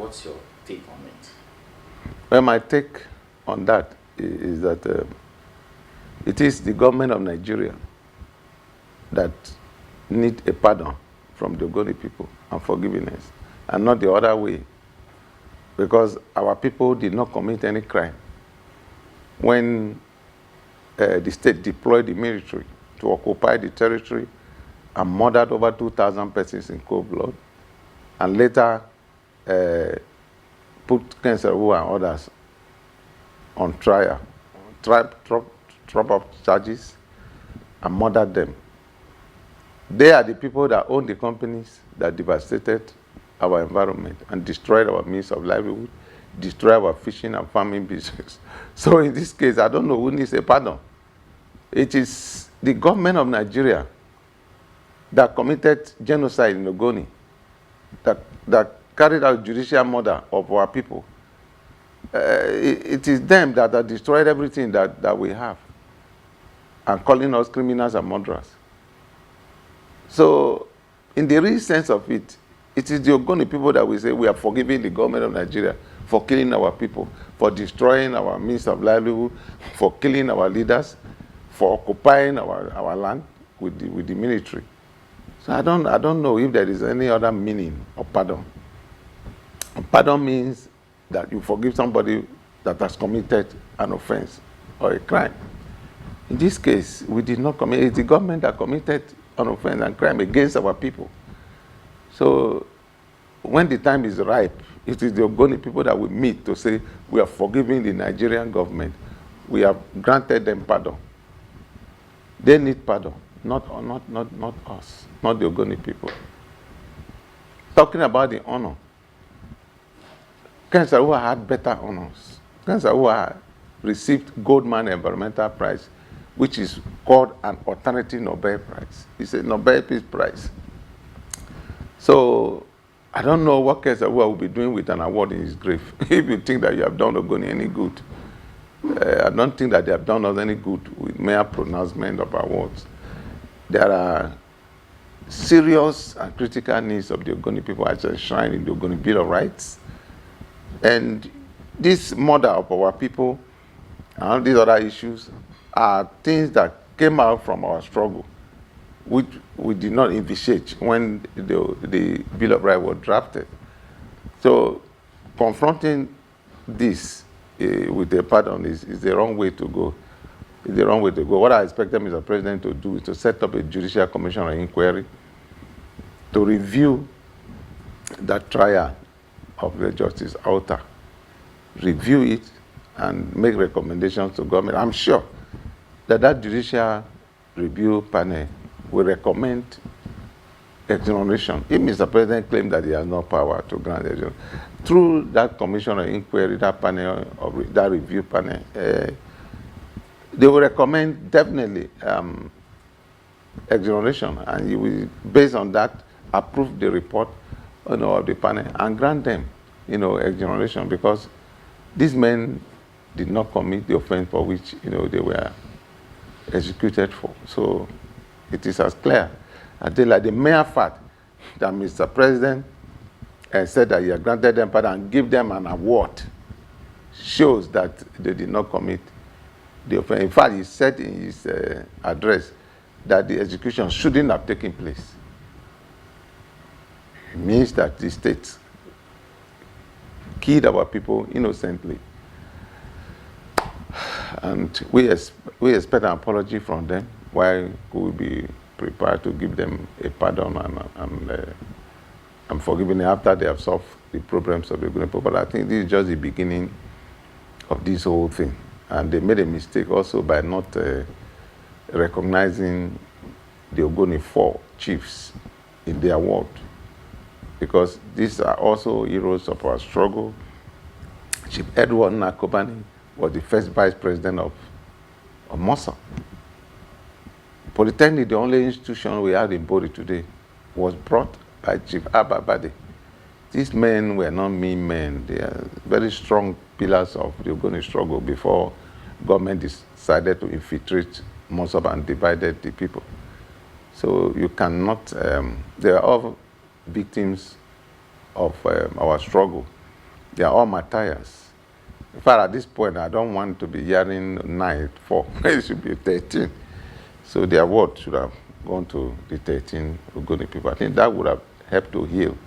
What's your take on it? Well, my take on that is that it is the government of Nigeria that need a pardon from the Ogoni people and forgiveness, and not the other way, because our people did not commit any crime. When the state deployed the military to occupy the territory and murdered over 2,000 persons in cold blood, and later put Saro-Wiwa and others on trial, drop up charges, and murdered them. They are the people that own the companies that devastated our environment and destroyed our means of livelihood, destroyed our fishing and farming business. So in this case, I don't know who needs a pardon. It is the government of Nigeria that committed genocide in Ogoni, that carried out judicial murder of our people. It is them that have destroyed everything that we have and calling us criminals and murderers. So in the real sense of it, it is the Ogoni people that we say we are forgiving the government of Nigeria for killing our people, for destroying our means of livelihood, for killing our leaders, for occupying our land with the military. So I don't know if there is any other meaning of pardon. Pardon means that you forgive somebody that has committed an offense or a crime. In this case, we did not commit. It's the government that committed an offense and crime against our people. So when the time is ripe, it is the Ogoni people that we meet to say we are forgiving the Nigerian government. We have granted them pardon. They need pardon, not us, not the Ogoni people. Talking about the honor, Saro-Wiwa had better honors. Saro-Wiwa received Goldman Environmental Prize, which is called an alternative Nobel Prize. It's a Nobel Peace Prize. So I don't know what Saro-Wiwa will be doing with an award in his grave. If you think that you have done Ogoni any good, I don't think that they have done us any good with mere pronouncement of awards. There are serious and critical needs of the Ogoni people as enshrined in the Ogoni Bill of Rights. And this murder of our people and all these other issues are things that came out from our struggle, which we did not envisage when the Bill of Rights was drafted. So confronting this with a pardon is the wrong way to go. It's the wrong way to go. What I expect them as a president to do is to set up a judicial commission of inquiry to review that trial of the Justice Auta, review it and make recommendations to government. I'm sure that judicial review panel will recommend exoneration. If Mr. President claims that he has no power to grant exoneration, through that commission of inquiry, that panel, that review panel, they will recommend definitely exoneration, and you will, based on that, approve the report of the panel and grant them, exoneration, because these men did not commit the offense for which, they were executed for. So it is as clear as daylight. The mere fact that Mr. President said that he had granted them pardon and give them an award shows that they did not commit the offense. In fact, he said in his address that the execution shouldn't have taken place. It means that the state killed our people innocently. And we expect an apology from them, while we will be prepared to give them a pardon and forgiving them after they have solved the problems of the Ogoni people. But I think this is just the beginning of this whole thing. And they made a mistake also by not recognizing the Ogoni 4 chiefs in their ward, because these are also heroes of our struggle. Chief Edward Nakobani was the first vice president of Mosa. Polytechnic, the only institution we have in Bori today, was brought by Chief Ababade. These men were not mean men. They are very strong pillars of the Ogoni struggle before government decided to infiltrate Mosa and divided the people. So you cannot, they are all victims of our struggle. They are all martyrs. In fact, at this point, I don't want to be hearing 9, 4. It should be 13. So their word should have gone to the 13 Ogoni people. I think that would have helped to heal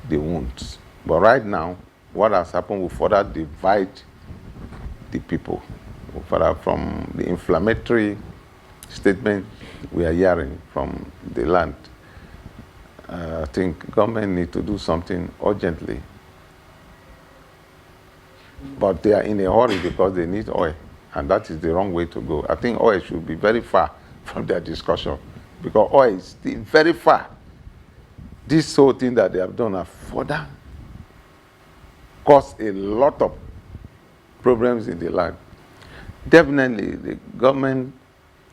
the wounds. But right now, what has happened will further divide the people. Further from the inflammatory statement we are hearing from the land. I think government need to do something urgently. But they are in a hurry because they need oil, and that is the wrong way to go. I think oil should be very far from their discussion because oil is still very far. This whole thing that they have done have further caused a lot of problems in the land. Definitely, the government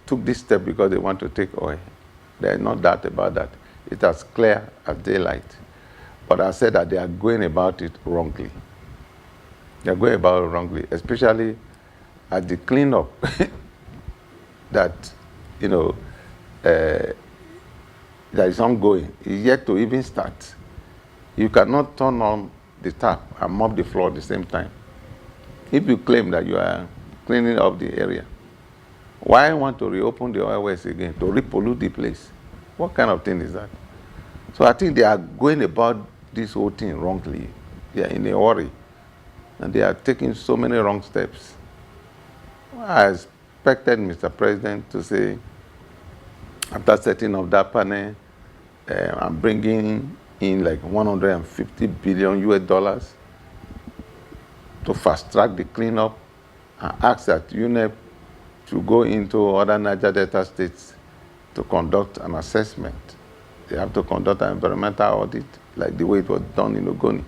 took this step because they want to take oil. There is no doubt about that. It is clear as daylight. But I said that they are going about it wrongly. They are going about it wrongly, especially at the cleanup that, you know, that is ongoing. It's yet to even start. You cannot turn on the tap and mop the floor at the same time. If you claim that you are cleaning up the area, why want to reopen the oil wells again, to repollute the place? What kind of thing is that? So I think they are going about this whole thing wrongly. They are in a hurry, and they are taking so many wrong steps. I expected Mr. President to say, after setting up that panel, I'm bringing in like $150 billion US to fast track the cleanup and ask that UNEP to go into other Niger Delta states to conduct an assessment. They have to conduct an environmental audit, like the way it was done in Ogoni.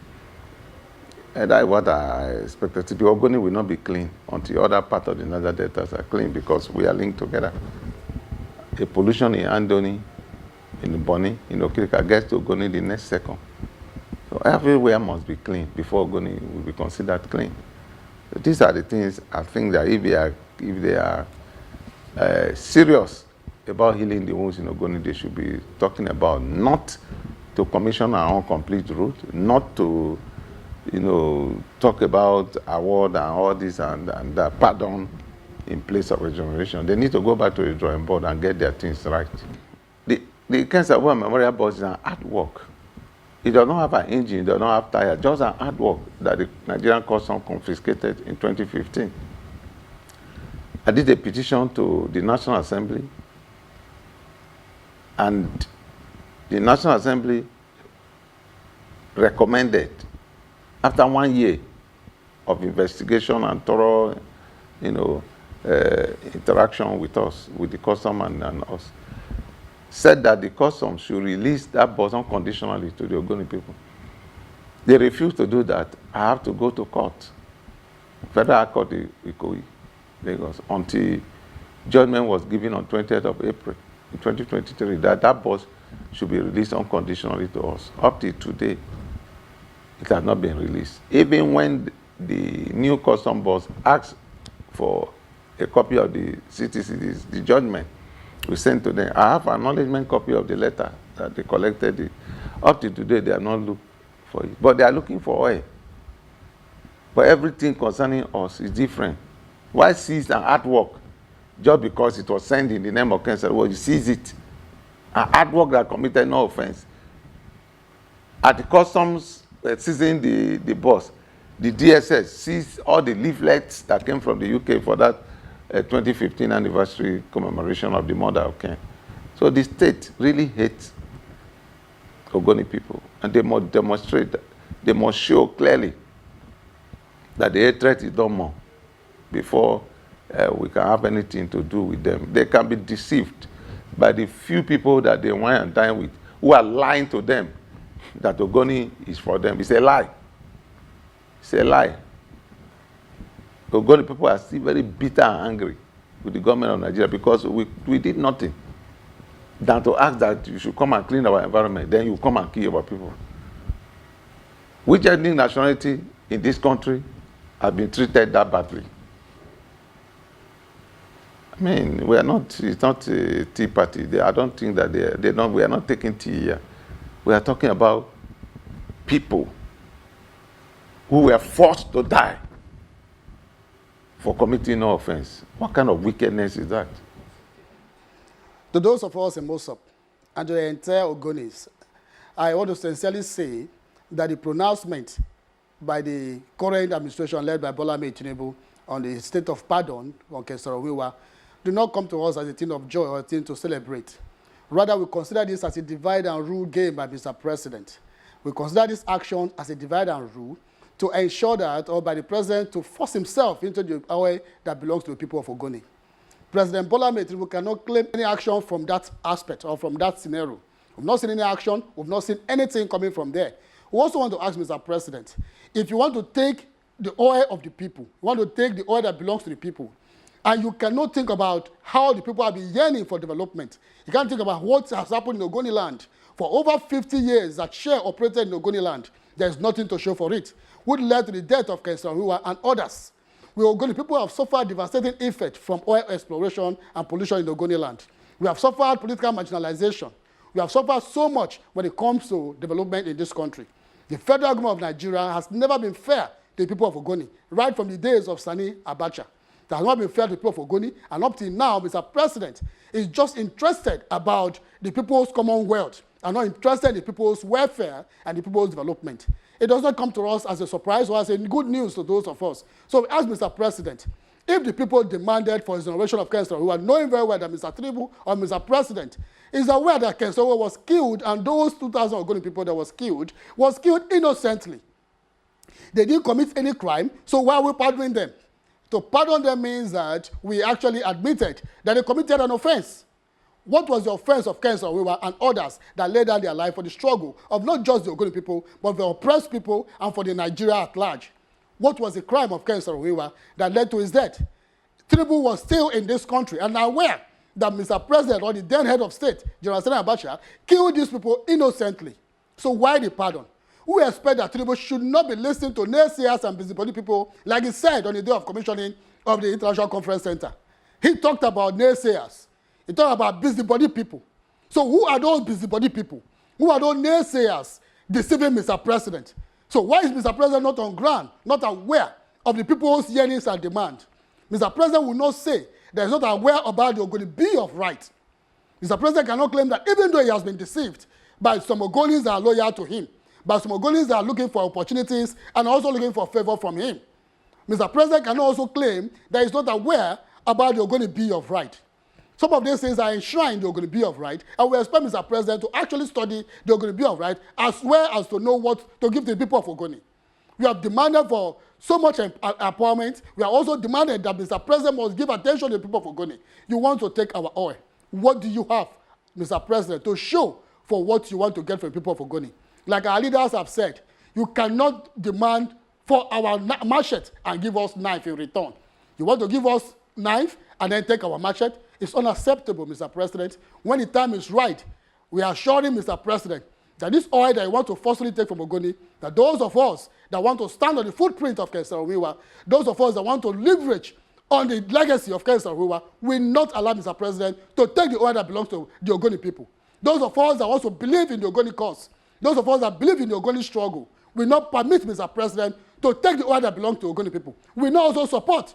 And that's what I expected to be. Ogoni will not be clean until other parts of the Niger Deltas are clean because we are linked together. A pollution in Andoni, in Borno, in Okirika gets to Ogoni the next second. So everywhere must be clean before Ogoni will be considered clean. So these are the things I think that if they are serious about healing the wounds in Ogoni, they should be talking about, not to commission our own complete route, not to, you know, talk about award and all this and pardon in place of regeneration. They need to go back to the drawing board and get their things right. The Cancer Memorial Bus is an artwork. It does not have an engine, it does not have tires, just an artwork that the Nigerian Customs confiscated in 2015. I did a petition to the National Assembly, and the National Assembly recommended, after 1 year of investigation and thorough, you know, interaction with us, with the custom and us, said that the customs should release that bus unconditionally to the Ogoni people. They refused to do that. I have to go to court, Federal Court Ikoyi, Lagos, until judgment was given on 20th of April in 2023 that that bus should be released unconditionally to us. Up to today, it has not been released. Even when the new custom boss asked for a copy of the CTC, the judgment we sent to them, I have an acknowledgement copy of the letter that they collected it. Up to today, they have not looked for it. But they are looking for oil. But everything concerning us is different. Why seize an artwork just because it was sent in the name of cancer? Well, you seize it. An artwork that committed no offense. At the customs seizing the bus, the DSS seized all the leaflets that came from the UK for that 2015 anniversary commemoration of the murder of Ken. So the state really hates Ogoni people, and they must demonstrate that. They must show clearly that the hatred is done more before we can have anything to do with them. They can be deceived by the few people that they wine and dine with, who are lying to them that Ogoni is for them. It's a lie. It's a lie. Ogoni people are still very bitter and angry with the government of Nigeria because we did nothing than to ask that you should come and clean our environment, then you come and kill our people. Which ethnic nationality in this country have been treated that badly? I mean, we are not, it's not a tea party. I don't think that we are not taking tea here. We are talking about people. who were forced to die for committing no offense. What kind of wickedness is that? To those of us in Mosop and to the entire Ogonis, I want to sincerely say that the pronouncement by the current administration led by Bola Tinubu on the state of pardon on Saro-Wiwa do not come to us as a thing of joy or a thing to celebrate. Rather, we consider this as a divide and rule game by Mr. President. We consider this action as a divide and rule to ensure that, or by the president to force himself into the power that belongs to the people of Ogoni. President Bola Tinubu cannot claim any action from that aspect or from that scenario. We've not seen any action. We've not seen anything coming from there. We also want to ask Mr. President, if you want to take the oil of the people, you want to take the oil that belongs to the people, and you cannot think about how the people have been yearning for development. You can't think about what has happened in Ogoni land. For over 50 years that Share operated in Ogoni land, there's nothing to show for it, which led to the death of Saro-Wiwa and others. We Ogoni people have suffered devastating effect from oil exploration and pollution in Ogoni land. We have suffered political marginalization. We have suffered so much when it comes to development in this country. The federal government of Nigeria has never been fair to the people of Ogoni, right from the days of Sani Abacha. It has not been fair to the people of Ogoni, and up till now, Mr. President is just interested about the people's commonwealth and not interested in the people's welfare and the people's development. It does not come to us as a surprise or as a good news to those of us. So we ask Mr. President, if the people demanded for his exoneration of Saro-Wiwa, knowing very well that Mr. Tinubu or Mr. President is aware that Saro-Wiwa was killed and those 2,000 Ogoni people that was killed innocently. They didn't commit any crime, so why are we pardoning them? To pardon them means that we actually admitted that they committed an offense. What was the offense of Saro-Wiwa and others that laid down their life for the struggle of not just the Ogoni people, but the oppressed people and for the Nigeria at large? What was the crime of Saro-Wiwa that led to his death? Tinubu was still in this country and aware that Mr. President or the then head of state, General Sani Abacha, killed these people innocently. So why the pardon? We expect that Tinubu should not be listening to naysayers and busybody people like he said on the day of commissioning of the International Conference Center. He talked about naysayers. He talked about busybody people. So who are those busybody people? Who are those naysayers deceiving Mr. President? So why is Mr. President not on ground, not aware of the people's yearnings and demand? Mr. President will not say that he's not aware about the Ogoni Bill of Rights. Mr. President cannot claim that even though he has been deceived by some Ogonis that are loyal to him, by some Ogonis that are looking for opportunities and also looking for favor from him, Mr. President cannot also claim that he's not aware about the Ogoni Bill of Rights. Some of these things are enshrined in the Ogoni Bill of Rights, and we expect Mr. President to actually study the Ogoni Bill of Rights as well as to know what to give to the people of Ogoni. We have demanded for so much empowerment. We have also demanded that Mr. President must give attention to the people of Ogoni. You want to take our oil. What do you have, Mr. President, to show for what you want to get from the people of Ogoni? Like our leaders have said, you cannot demand for our machete and give us knife in return. You want to give us knife and then take our machete? It's unacceptable, Mr. President. When the time is right, we are assuring Mr. President that this oil that you want to forcefully take from Ogoni, that those of us that want to stand on the footprint of Saro-Wiwa, those of us that want to leverage on the legacy of Saro-Wiwa, will not allow Mr. President to take the oil that belongs to the Ogoni people. Those of us that also believe in the Ogoni cause, those of us that believe in the Ogoni struggle, will not permit Mr. President to take the oil that belongs to Ogoni people. We not also support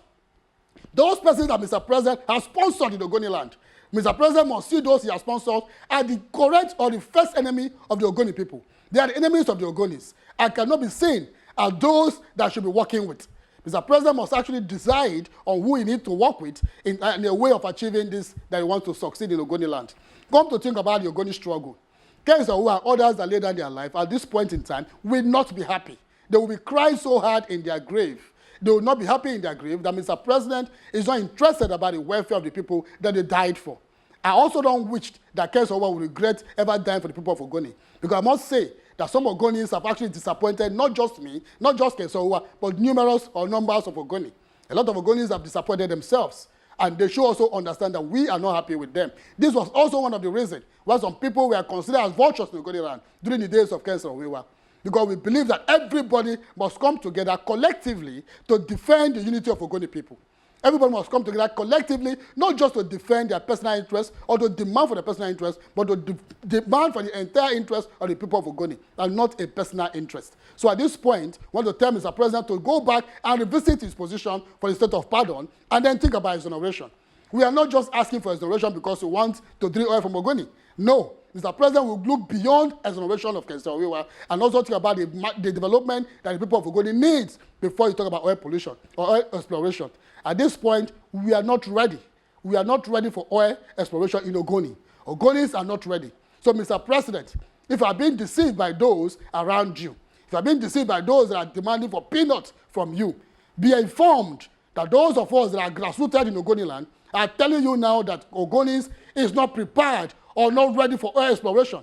those persons that Mr. President has sponsored in the Ogoni land. Mr. President must see those he has sponsored as the correct or the first enemy of the Ogoni people. They are the enemies of the Ogonis and cannot be seen as those that should be working with. Mr. President must actually decide on who he needs to work with in a way of achieving this that he wants to succeed in Ogoni land. Come to think about the Ogoni struggle. Saro-Wiwa and others that lay down their life at this point in time will not be happy. They will be crying so hard in their grave. They will not be happy in their grave that Mr. President is not interested about the welfare of the people that they died for. I also don't wish that Saro-Wiwa will regret ever dying for the people of Ogoni. Because I must say that some Ogonis have actually disappointed not just me, not just Saro-Wiwa, but numerous or numbers of Ogoni. A lot of Ogonis have disappointed themselves. And they should also understand that we are not happy with them. This was also one of the reasons why some people were considered as vultures in Ogoni land during the days of Saro-Wiwa. Because we believe that everybody must come together collectively to defend the unity of Ogoni people. Everybody must come together collectively, not just to defend their personal interests or to demand for their personal interests, but to demand for the entire interest of the people of Ogoni, and not a personal interest. So at this point, I want to tell Mr. President to go back and revisit his position for the state of pardon, and then think about exoneration. We are not just asking for exoneration because we want to drill oil from Ogoni. No, Mr. President will look beyond exoneration of Saro-Wiwa and also think about the development that the people of Ogoni needs before you talk about oil pollution or oil exploration. At this point, we are not ready. We are not ready for oil exploration in Ogoni. Ogonis are not ready. So, Mr. President, if you are being deceived by those around you, if you are being deceived by those that are demanding for peanuts from you, be informed that those of us that are grassrooted in Ogoni land are telling you now that Ogonis is not prepared or not ready for oil exploration.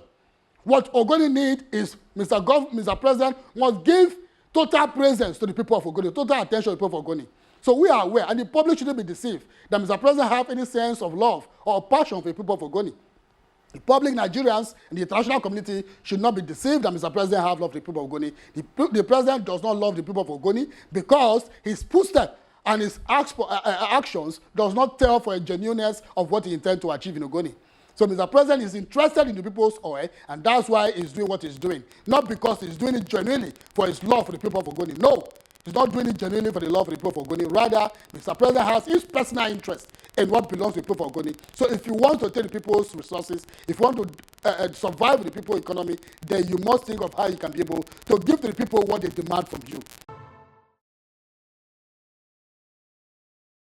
What Ogoni need is Mr. President must give total presence to the people of Ogoni, total attention to the people of Ogoni. So we are aware, and the public shouldn't be deceived, that Mr. President have any sense of love or passion for the people of Ogoni. The public Nigerians and the international community should not be deceived that Mr. President have love for the people of Ogoni. The President does not love the people of Ogoni because his footsteps and his actions does not tell for a genuineness of what he intends to achieve in Ogoni. So Mr. President is interested in the people's oil, and that's why he's doing what he's doing. Not because he's doing it genuinely for his love for the people of Ogoni. No, he's not doing it genuinely for the love of the people of Ogoni. Rather, Mr. President has his personal interest in what belongs to the people of Ogoni. So if you want to take the people's resources, if you want to survive with the people's economy, then you must think of how you can be able to give to the people what they demand from you.